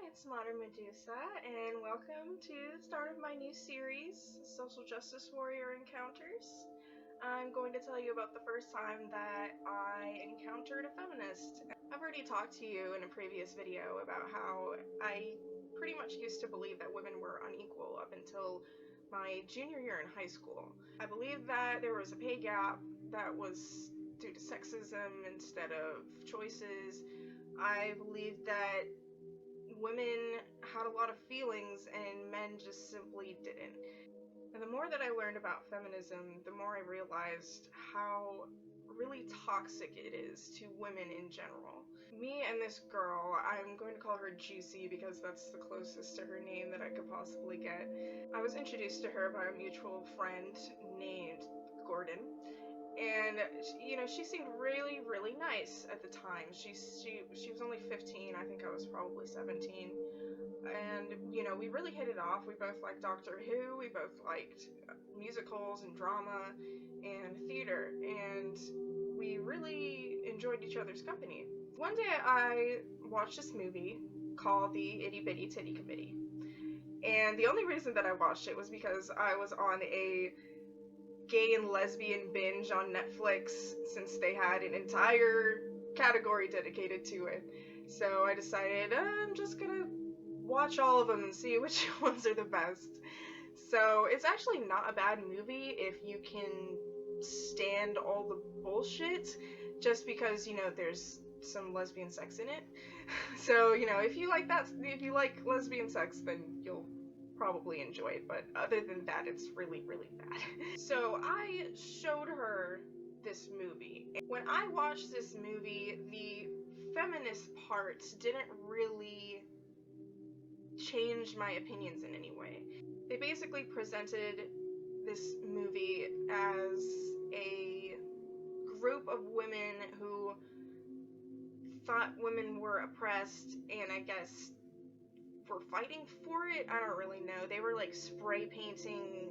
it's Modern Medusa, and welcome to the start of my new series, Social Justice Warrior Encounters. I'm going to tell you about the first time that I encountered a feminist. I've already talked to you in a previous video about how I pretty much used to believe that women were unequal up until my junior year in high school. I believed that there was a pay gap that was due to sexism instead of choices. I believed that women had a lot of feelings and men just simply didn't. And the more that I learned about feminism, the more I realized how really toxic it is to women in general. Me and this girl, I'm going to call her Juicy because that's the closest to her name that I could possibly get. I was introduced to her by a mutual friend named Gordon. And she seemed really, really nice at the time. She was only 15. I think I was probably 17. And we really hit it off. We both liked Doctor Who. We both liked musicals and drama and theater, and we really enjoyed each other's company. One day I watched this movie called The Itty Bitty Titty Committee, and the only reason that I watched it was because I was on a gay and lesbian binge on Netflix, since they had an entire category dedicated to it. So I decided I'm just gonna watch all of them and see which ones are the best. So it's actually not a bad movie if you can stand all the bullshit, just because there's some lesbian sex in it. So if you like lesbian sex, then you'll probably enjoy it, but other than that, it's really, really bad. So I showed her this movie. When I watched this movie, the feminist parts didn't really change my opinions in any way. They basically presented this movie as a group of women who thought women were oppressed, and I guess were fighting for it. I don't really know. They were like spray painting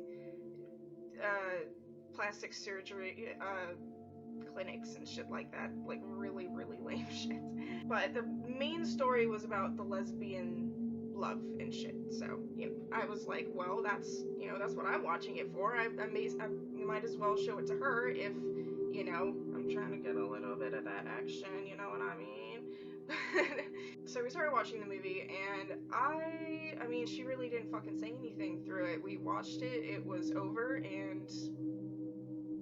plastic surgery clinics and shit like that, like really, really lame shit. But the main story was about the lesbian love and shit. So I was like, well, that's what I'm watching it for. I might as well show it to her if I'm trying to get a little bit of that action. You know what I mean? So we started watching the movie, and I mean, she really didn't fucking say anything through it. We watched it, it was over, and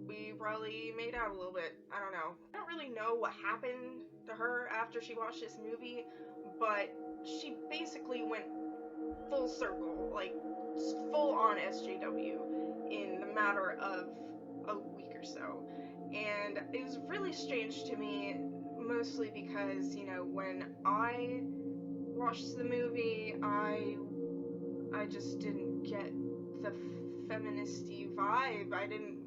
we probably made out a little bit. I don't know. I don't really know what happened to her after she watched this movie, but she basically went full circle, like full on SJW in the matter of a week or so. And it was really strange to me, mostly because when I watched the movie, I just didn't get the feministy vibe. I didn't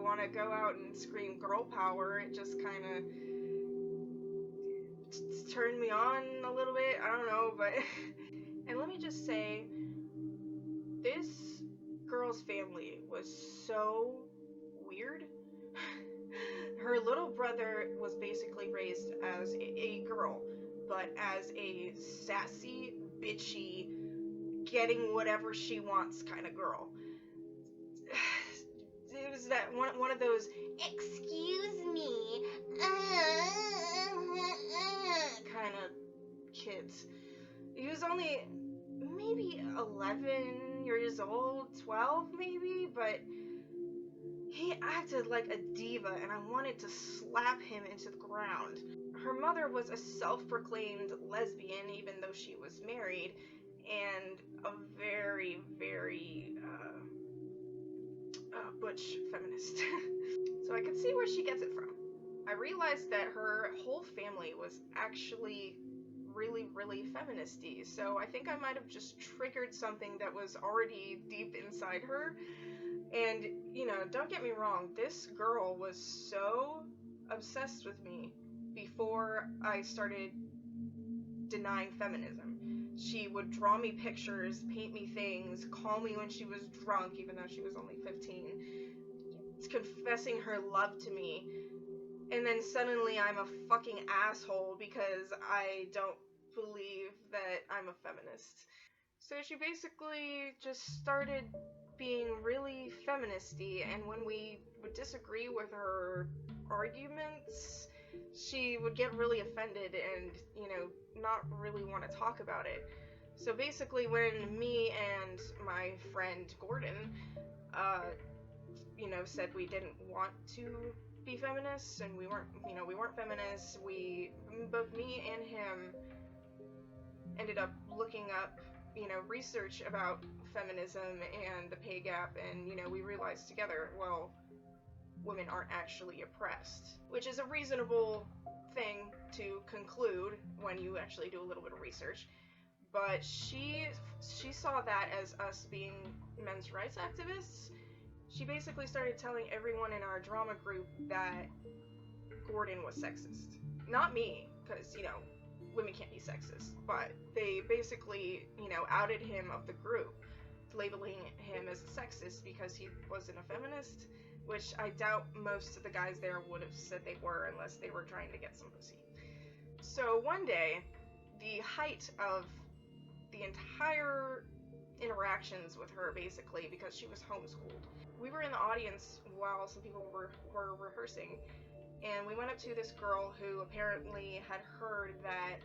want to go out and scream girl power. It just kind of turned me on a little bit. I don't know, but and let me just say, this girl's family was so weird. Her little brother was basically raised as a girl, but as a sassy, bitchy, getting whatever she wants kind of girl. It was that one of those, excuse me, kind of kids. He was only maybe 11 years old, 12 maybe, but he acted like a diva, and I wanted to slap him into the ground. Her mother was a self-proclaimed lesbian, even though she was married, and a very, very butch feminist. So I could see where she gets it from. I realized that her whole family was actually really, really feministy, so I think I might have just triggered something that was already deep inside her. And don't get me wrong, this girl was so obsessed with me before I started denying feminism. She would draw me pictures, paint me things, call me when she was drunk, even though she was only 15, confessing her love to me, and then suddenly I'm a fucking asshole because I don't believe that I'm a feminist. So she basically just started being really feministy, and when we would disagree with her arguments, she would get really offended and, not really want to talk about it. So basically, when me and my friend Gordon, said we didn't want to be feminists, and we weren't feminists, both me and him ended up looking up, research about feminism and the pay gap, and, we realized together, well, women aren't actually oppressed, which is a reasonable thing to conclude when you actually do a little bit of research. But she saw that as us being men's rights activists. She basically started telling everyone in our drama group that Gordon was sexist. Not me, because, women can't be sexist, but they basically, outed him of the group, labeling him as a sexist because he wasn't a feminist, which I doubt most of the guys there would have said they were unless they were trying to get some pussy. So one day, the height of the entire interactions with her, basically, because she was homeschooled, we were in the audience while some people were rehearsing, and we went up to this girl who apparently had heard that,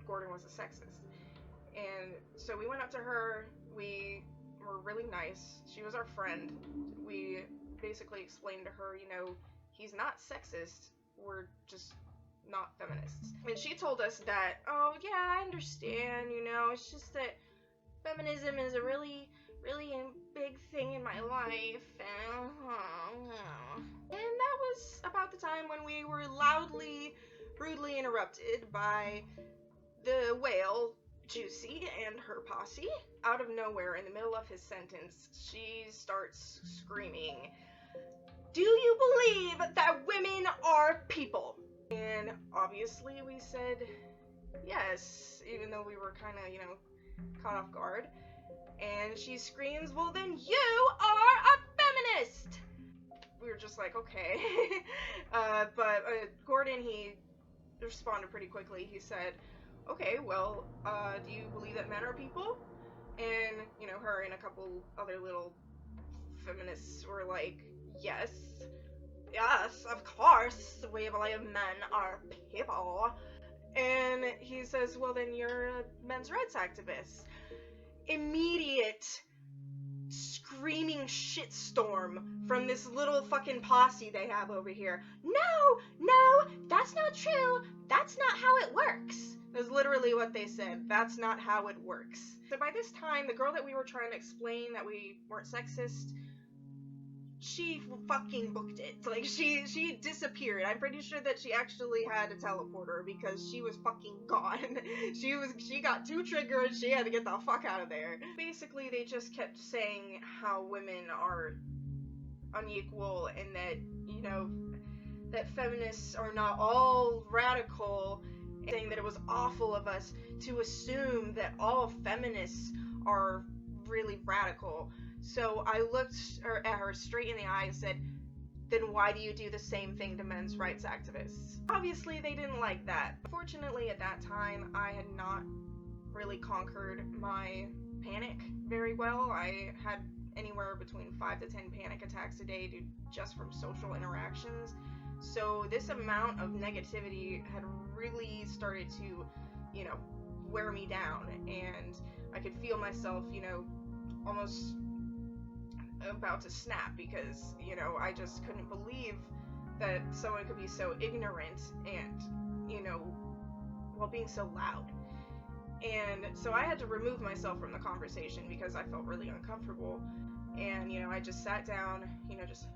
Gordon was a sexist. And so we went up to her, we were really nice, she was our friend, we basically explained to her, he's not sexist, we're just not feminists. And she told us that, oh yeah, I understand, it's just that feminism is a really, really big thing in my life, and that was about the time when we were loudly, rudely interrupted by the whale, Juicy, and her posse. Out of nowhere, in the middle of his sentence, she starts screaming, "Do you believe that women are people?" And obviously we said yes, even though we were kind of, caught off guard. And she screams, "Well then you are a feminist!" We were just like, okay. But Gordon, he responded pretty quickly. He said, okay, well, do you believe that men are people? And, her and a couple other little feminists were like, yes, of course, we believe men are people. And he says, well, then you're a men's rights activist. Immediate screaming shitstorm from this little fucking posse they have over here. No, that's not true. That's not how it works. That's literally what they said. That's not how it works. So by this time, the girl that we were trying to explain that we weren't sexist, she fucking booked it. Like, she disappeared. I'm pretty sure that she actually had a teleporter because she was fucking gone. She got too triggered, she had to get the fuck out of there. Basically, they just kept saying how women are unequal and that, that feminists are not all radical, and saying that it was awful of us to assume that all feminists are really radical. So I looked at her straight in the eye and said, then why do you do the same thing to men's rights activists? Obviously, they didn't like that. Fortunately, at that time, I had not really conquered my panic very well. I had anywhere between 5 to 10 panic attacks a day just from social interactions. So this amount of negativity had really started to, wear me down. And I could feel myself, almost about to snap because, I just couldn't believe that someone could be so ignorant and, while being so loud. And so I had to remove myself from the conversation because I felt really uncomfortable. And, I just sat down, just,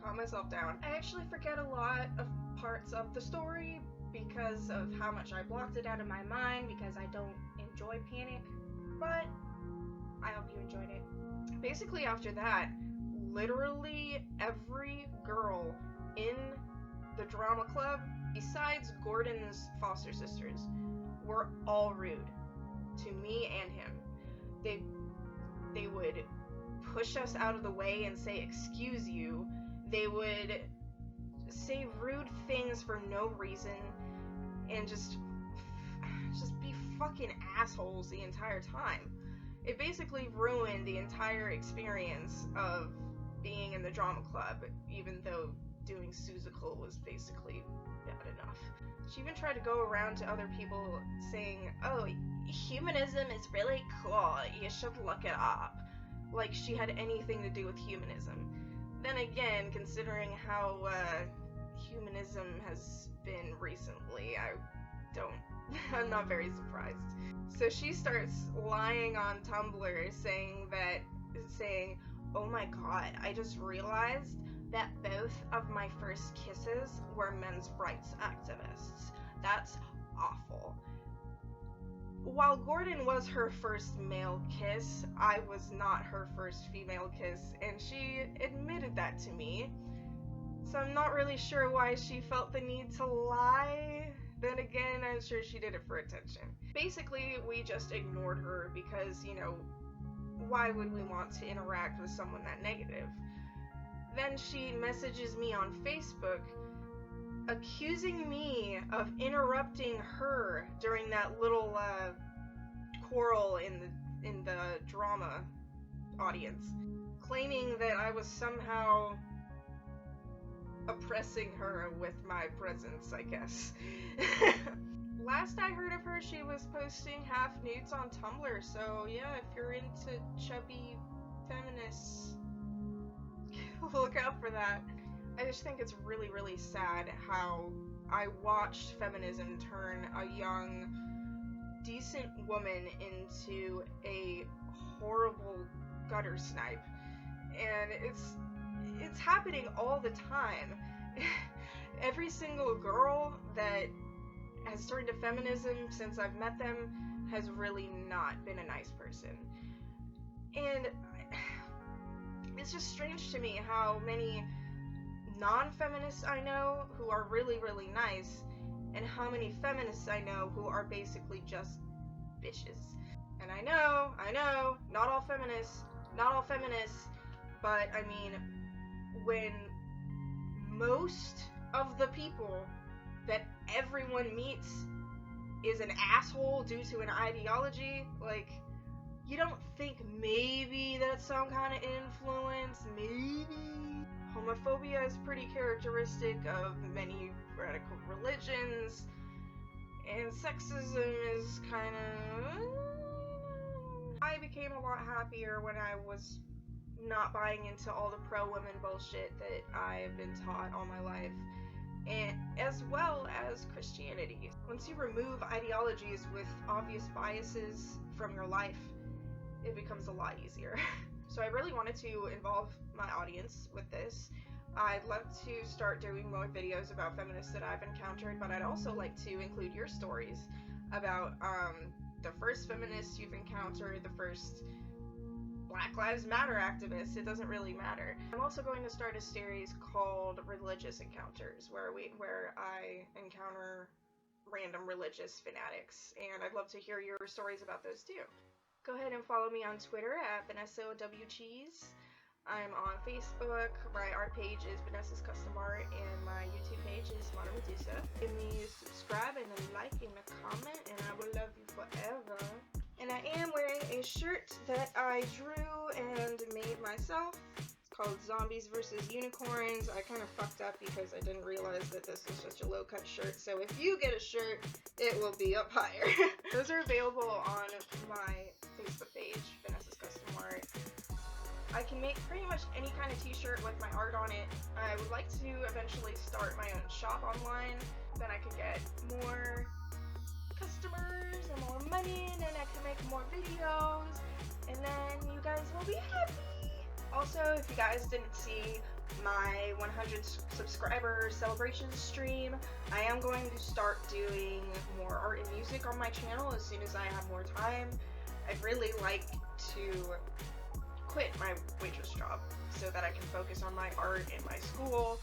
calm myself down. I actually forget a lot of parts of the story because of how much I blocked it out of my mind because I don't enjoy panic. But I hope you enjoyed it. Basically, after that, literally every girl in the drama club, besides Gordon's foster sisters, were all rude to me and him. They would push us out of the way and say, "Excuse you." They would say rude things for no reason and just be fucking assholes the entire time. It basically ruined the entire experience of being in the drama club, even though doing Seussical was basically bad enough. She even tried to go around to other people saying, oh, humanism is really cool, you should look it up. Like she had anything to do with humanism. Then again, considering how humanism has been recently, I'm not very surprised. So she starts lying on Tumblr saying, oh my god, I just realized that both of my first kisses were men's rights activists. That's awful. While Gordon was her first male kiss, I was not her first female kiss, and she admitted that to me. So I'm not really sure why she felt the need to lie. Then again, I'm sure she did it for attention. Basically, we just ignored her because, you know, why would we want to interact with someone that negative? Then she messages me on Facebook accusing me of interrupting her during that little quarrel in the drama audience, claiming that I was somehow oppressing her with my presence, I guess. Last I heard of her, she was posting half nudes on Tumblr, so yeah, if you're into chubby feminists, look out for that. I just think it's really, really sad how I watched feminism turn a young, decent woman into a horrible gutter snipe. And it's happening all the time. Every single girl that has turned to feminism since I've met them has really not been a nice person. And it's just strange to me how many non-feminists I know who are really, really nice, and how many feminists I know who are basically just bitches. And I know, not all feminists, but I mean, when most of the people that everyone meets is an asshole due to an ideology, like, you don't think maybe that's some kind of influence? Maybe? Homophobia is pretty characteristic of many radical religions, and sexism is kind of... I became a lot happier when I was not buying into all the pro-women bullshit that I've been taught all my life, and as well as Christianity. Once you remove ideologies with obvious biases from your life, it becomes a lot easier. So I really wanted to involve my audience with this. I'd love to start doing more videos about feminists that I've encountered, but I'd also like to include your stories about the first feminists you've encountered, the first Black Lives Matter activists. It doesn't really matter. I'm also going to start a series called Religious Encounters, where I encounter random religious fanatics, and I'd love to hear your stories about those too. Go ahead and follow me on Twitter at VanessaWCheese. I'm on Facebook. My art page is Vanessa's Custom Art, and my YouTube page is Medusa. Give me a subscribe and a like and a comment, and I will love you forever. And I am wearing a shirt that I drew and made myself. It's called Zombies vs. Unicorns. I kind of fucked up because I didn't realize that this was such a low-cut shirt, so if you get a shirt, it will be up higher. Those are available on my Facebook page, Vanessa's Custom Art. I can make pretty much any kind of t-shirt with my art on it. I would like to eventually start my own shop online. Then I could get more customers and more money, and then I can make more videos, and then you guys will be happy. Also, if you guys didn't see my 100 subscriber celebration stream, I am going to start doing more art and music on my channel as soon as I have more time. I'd really like to quit my waitress job so that I can focus on my art and my school,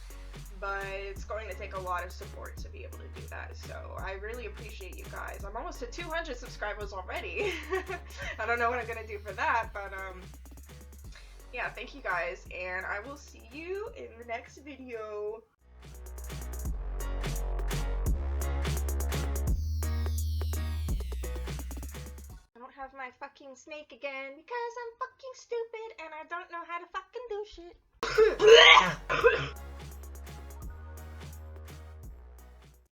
but it's going to take a lot of support to be able to do that, so I really appreciate you guys. I'm almost at 200 subscribers already. I don't know what I'm gonna do for that, but yeah, thank you guys, and I will see you in the next video. have my fucking snake again because I'm fucking stupid and I don't know how to fucking do shit.